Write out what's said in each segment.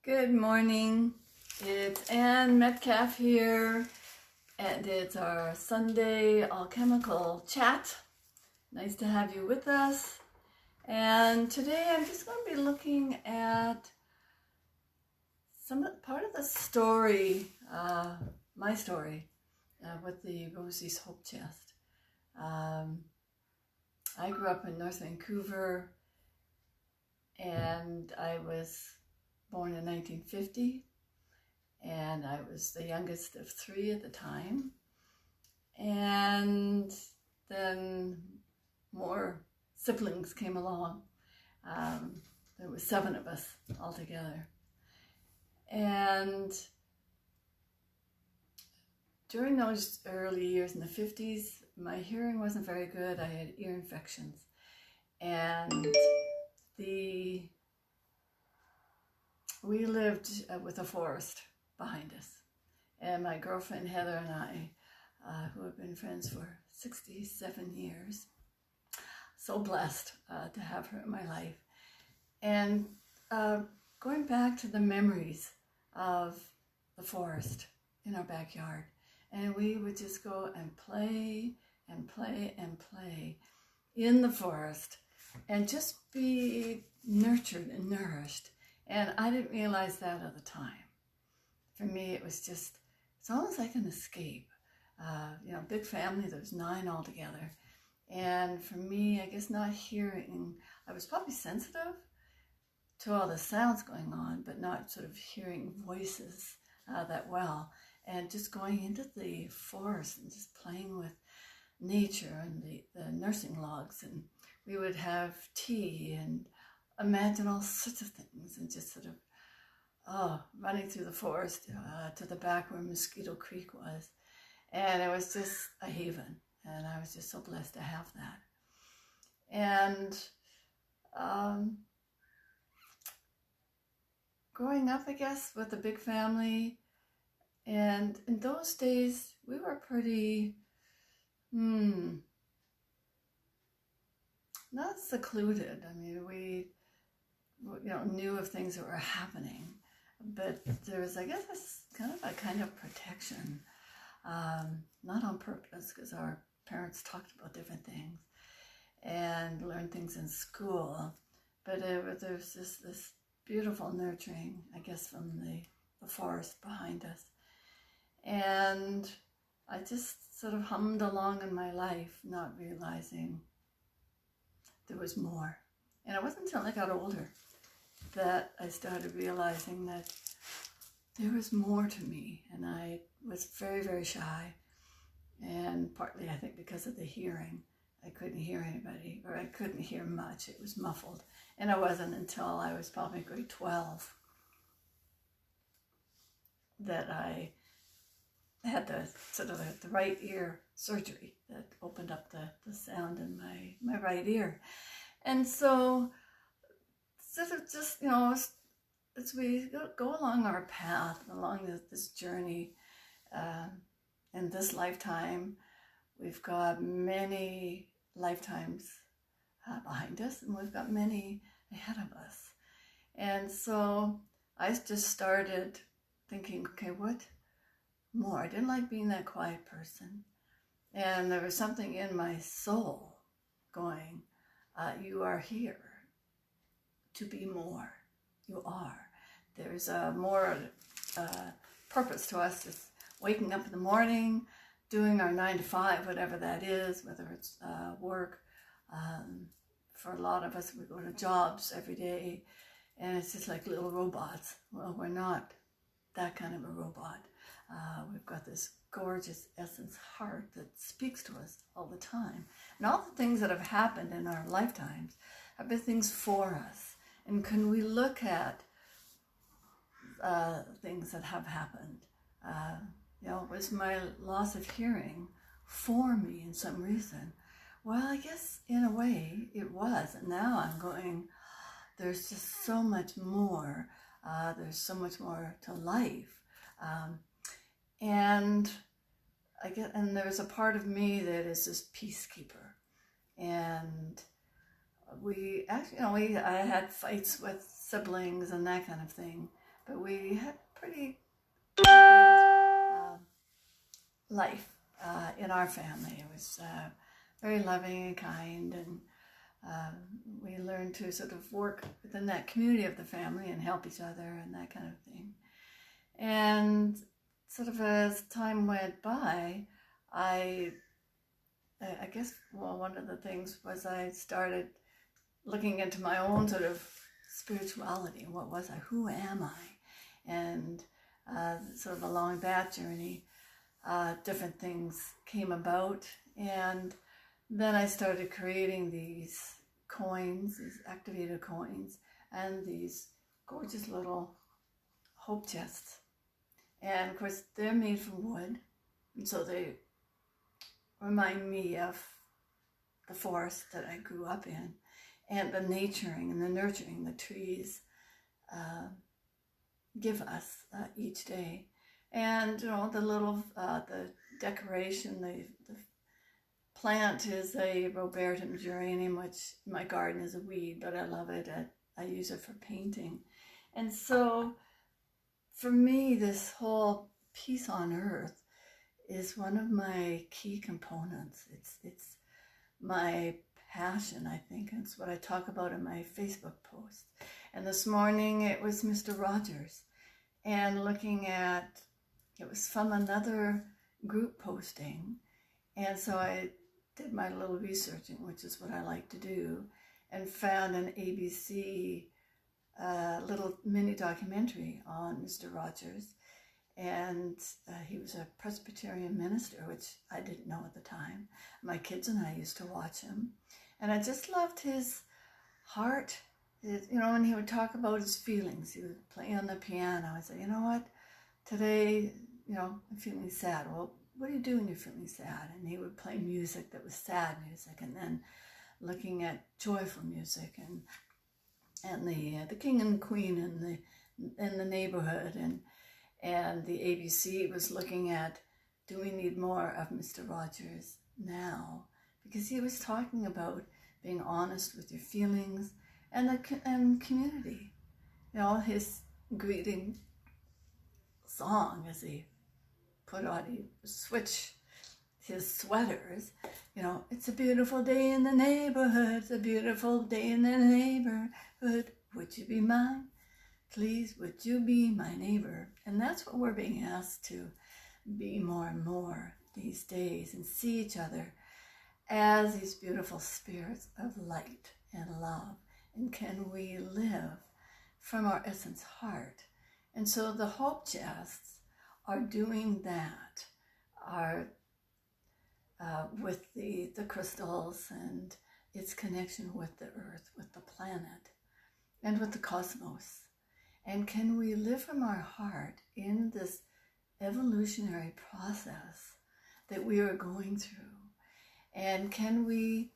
Good morning. It's Anne Metcalf here, and it's our Sunday alchemical chat. Nice to have you with us. And today I'm just going to be looking at part of the story, my story, with the ROSIE's Hope Chest. I grew up in North Vancouver, and I was born in 1950, and I was the youngest of three at the time. And then more siblings came along. There was 7 of us altogether. And during those early years in the 50s, my hearing wasn't very good. I had ear infections. And we lived with a forest behind us. And my girlfriend Heather and I, who have been friends for 67 years, so blessed to have her in my life. And going back to the memories of the forest in our backyard. And we would just go and play and play and play in the forest and just be nurtured and nourished. And I didn't realize that at the time. For me, it was just, it's almost like an escape. Big family, there was 9 altogether. And for me, I guess not hearing, I was probably sensitive to all the sounds going on, but not sort of hearing voices that well. And just going into the forest and just playing with nature and the nursing logs. And we would have tea and imagine all sorts of things, and just sort of running through the forest to the back where Mosquito Creek was. And it was just a haven, and I was just so blessed to have that. And growing up, I guess, with a big family, and in those days we were pretty not secluded. I mean, we knew of things that were happening, but there was, I guess, a kind of protection, not on purpose, because our parents talked about different things and learned things in school, but there's just this beautiful nurturing, I guess, from the forest behind us. And I just sort of hummed along in my life, not realizing there was more. And it wasn't until I got older that I started realizing that there was more to me. And I was very, very shy. And partly, I think, because of the hearing. I couldn't hear anybody, or I couldn't hear much. It was muffled. And it wasn't until I was probably grade 12 that I had the right ear surgery that opened up the sound in my right ear. And so sort of just, as we go along our path, along this journey in this lifetime, we've got many lifetimes behind us, and we've got many ahead of us. And so I just started thinking, okay, what more? I didn't like being that quiet person. And there was something in my soul going, you are here to be more. You are. There's a more purpose to us, just waking up in the morning, doing our 9 to 5, whatever that is, whether it's work. For a lot of us, we go to jobs every day, and it's just like little robots. Well, we're not that kind of a robot. We've got this gorgeous essence heart that speaks to us all the time. And all the things that have happened in our lifetimes have been things for us. And can we look at things that have happened? Was my loss of hearing for me in some reason? Well, I guess in a way it was. And now I'm going, there's just so much more. There's so much more to life. And there's a part of me that is this peacekeeper. And we actually, I had fights with siblings and that kind of thing. but we had pretty good life in our family. It was very loving and kind, and we learned to sort of work within that community of the family and help each other and that kind of thing. And sort of as time went by, I guess, well, one of the things was I started looking into my own sort of spirituality. What was I? Who am I? And sort of along that journey, different things came about. And then I started creating these coins, these activated coins, and these gorgeous little hope chests. And of course, they're made from wood, and so they remind me of the forest that I grew up in, and the naturing and the nurturing the trees give us each day. And you know, the little the decoration, the plant is a Robertum geranium, which in my garden is a weed, but I love it. I use it for painting. And so for me, this whole peace on earth is one of my key components. It's my passion, I think, and it's what I talk about in my Facebook post. And this morning it was Mr. Rogers, and looking at, it was from another group posting, and so I did my little researching, which is what I like to do, and found an ABC little mini documentary on Mr. Rogers. And he was a Presbyterian minister, which I didn't know at the time. My kids and I used to watch him. And I just loved his heart. You know, when he would talk about his feelings, he would play on the piano. I'd say, you know what, today, you know, I'm feeling sad. Well, what do you do when you're feeling sad? And he would play music that was sad music, and then looking at joyful music, and the king and the queen in the neighborhood, and the ABC was looking at, do we need more of Mr. Rogers now? Because he was talking about being honest with your feelings and community. You know, his greeting song as he switch his sweaters, you know, it's a beautiful day in the neighborhood, it's a beautiful day in the neighborhood, would you be mine? Please, would you be my neighbor? And that's what we're being asked to be more and more these days, and see each other as these beautiful spirits of light and love. And can we live from our essence heart? And so the hope chests are doing that, are with the crystals and its connection with the earth, with the planet, and with the cosmos. And can we live from our heart in this evolutionary process that we are going through? And can we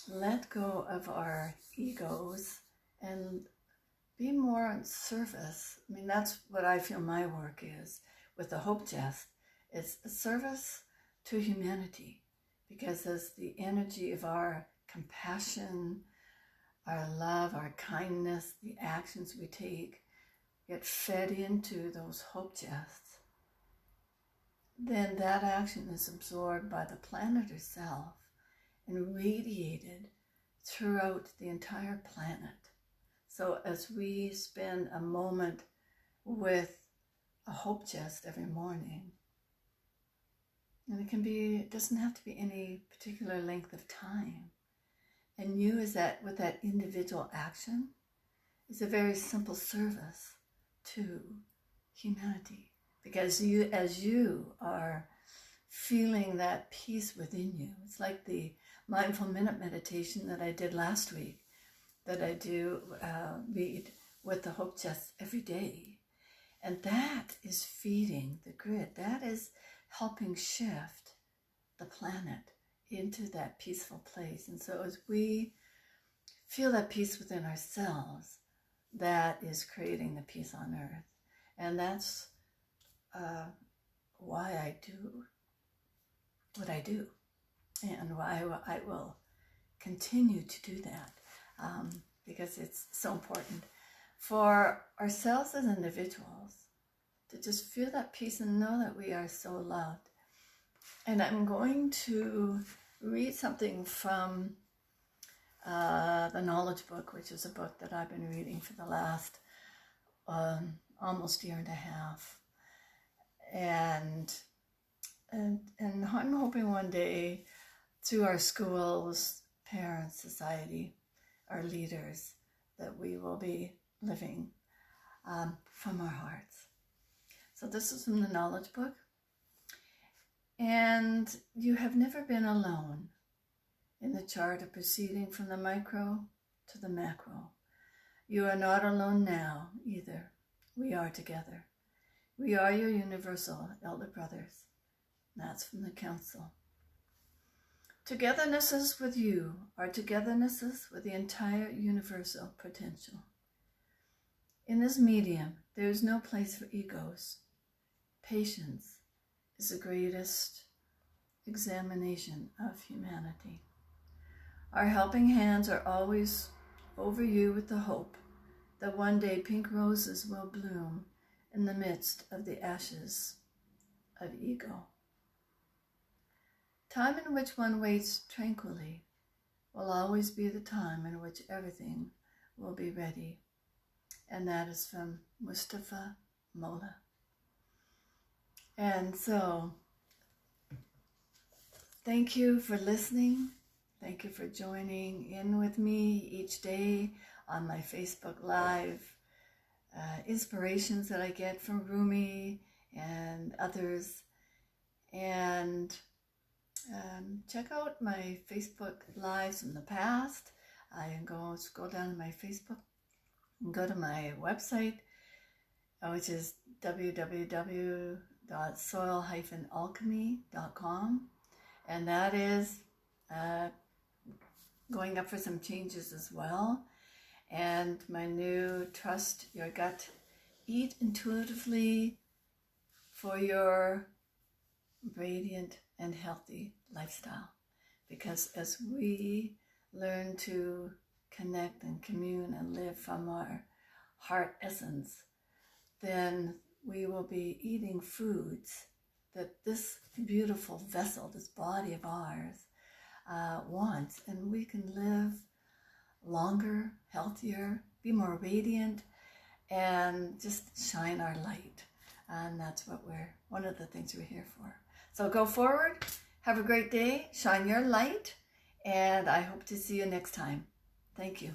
let go of our egos and be more on service? I mean, that's what I feel my work is with the Hope Chest. It's a service to humanity, because as the energy of our compassion, our love, our kindness, the actions we take get fed into those hope chests, then that action is absorbed by the planet herself and radiated throughout the entire planet. So as we spend a moment with a hope chest every morning, and it doesn't have to be any particular length of time, and you as that, with that individual action, is a very simple service to humanity, because as you are feeling that peace within you, it's like the mindful minute meditation that I did last week, that I do read with the Hope Chest every day, and that is feeding the grid. That is helping shift the planet into that peaceful place. And so as we feel that peace within ourselves, that is creating the peace on earth. And that's why I do what I do, and why I will continue to do that, because it's so important. for ourselves as individuals to just feel that peace and know that we are so loved. And I'm going to read something from the Knowledge Book, which is a book that I've been reading for the last almost year and a half. And I'm hoping one day through our schools, parents, society, our leaders, that we will be living from our hearts. So this is from the Knowledge Book. And you have never been alone in the chart of proceeding from the micro to the macro. You are not alone now either. We are together. We are your universal elder brothers. That's from the Council. Togethernesses with you are togethernesses with the entire universal potential. In this medium, there is no place for egos. Patience is the greatest examination of humanity. Our helping hands are always over you with the hope that one day pink roses will bloom in the midst of the ashes of ego. Time in which one waits tranquilly will always be the time in which everything will be ready. And that is from Mustafa Mola. And so, thank you for listening. Thank you for joining in with me each day on my Facebook Live. Inspirations that I get from Rumi and others. And check out my Facebook Lives from the past. I can go scroll down to my Facebook and go to my website, which is www.soil-alchemy.com. And that is going up for some changes as well. And my new Trust Your Gut, Eat Intuitively for Your Radiant and Healthy Lifestyle. Because as we learn to connect and commune and live from our heart essence, then we will be eating foods that this beautiful vessel, this body of ours, wants, and we can live longer, healthier, be more radiant, and just shine our light. And that's what one of the things we're here for. So go forward, have a great day, shine your light, and I hope to see you next time. Thank you.